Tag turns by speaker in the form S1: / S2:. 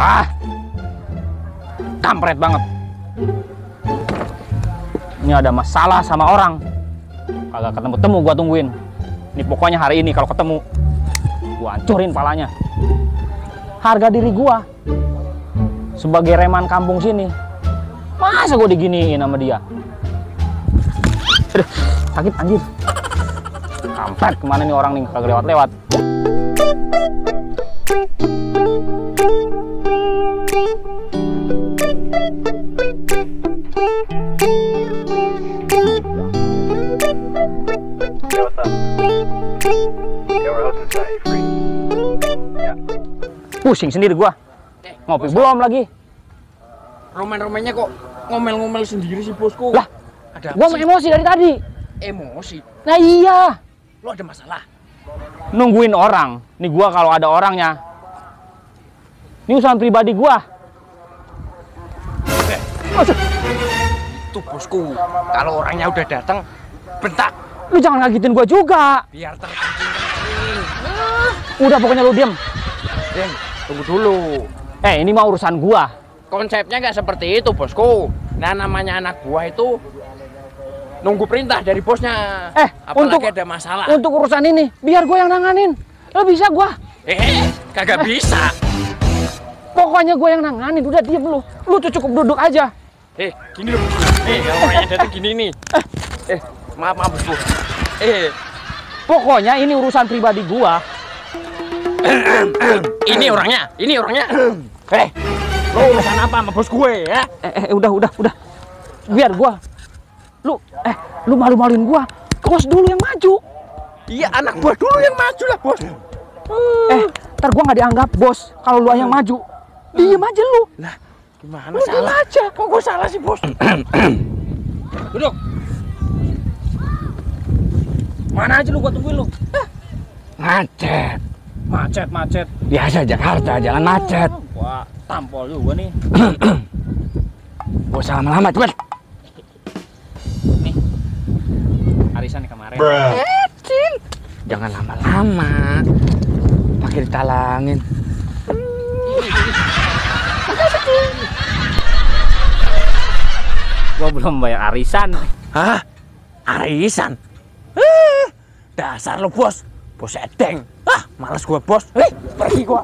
S1: Ah, kampret banget. Ini ada masalah sama orang. Kagak ketemu-temu gua tungguin. Ini pokoknya hari ini kalau ketemu, gua hancurin palanya. Harga diri gua sebagai reman kampung sini, masa gua diginiin sama dia? Aduh, sakit anjir. Kampret, kemana nih orang nih kagak lewat-lewat. Pusing sendiri gua. Ngopi belum lagi.
S2: Roman-romannya kok ngomel-ngomel sendiri sih, bosku.
S1: Lah,
S2: ada
S1: gua emosi dari tadi.
S2: emosi.
S1: Nah iya.
S2: Lo ada masalah?
S1: Nungguin orang. Nih gua kalau ada orangnya. Ini urusan pribadi gua.
S2: Itu bosku. Kalau orangnya udah datang, bentak.
S1: Lu jangan ngagetin gua juga.
S2: Biar terkencing-kencing.
S1: Udah pokoknya lu diem.
S2: Tunggu dulu.
S1: Ini mah urusan gua.
S2: Konsepnya nggak seperti itu, bosku. Nah, namanya anak buah itu nunggu perintah dari bosnya. Apalagi ada masalah.
S1: Untuk urusan ini, biar gua yang nanganin. Lo bisa gua?
S2: Kagak bisa.
S1: Pokoknya gua yang nanganin. Udah diem lu. Lu tuh cukup duduk aja.
S2: Gini loh. Kalau orangnya datang gini nih. Maaf bosku.
S1: Pokoknya ini urusan pribadi gua.
S2: Ini orangnya. Lo urusan apa sama bos gue ya?
S1: Udah. Biar gua. Lu malu-maluin gua. Bos dulu yang maju.
S2: Iya, anak buah dulu yang maju lah, bos.
S1: Ntar gua nggak dianggap bos kalau lu yang maju. Diem aja lu.
S2: Lah, gimana
S1: Lu
S2: salah?
S1: diem aja.
S2: Kok gue salah sih, bos? Duduk. Mana aja lu, gua tungguin lu.
S3: Macet.
S1: Macet.
S3: Biasa Jakarta, jangan macet.
S1: Wah, tampol juga nih.
S3: Gak usah lama-lama, cepet.
S1: Nih. Arisan nih kemarin.
S3: Jangan lama-lama. Pakai ditalangin.
S1: Gua belum bayar arisan.
S2: Hah? Arisan? Dasar lu, bos. Bos edeng. Males gua, bos. Pergi gua.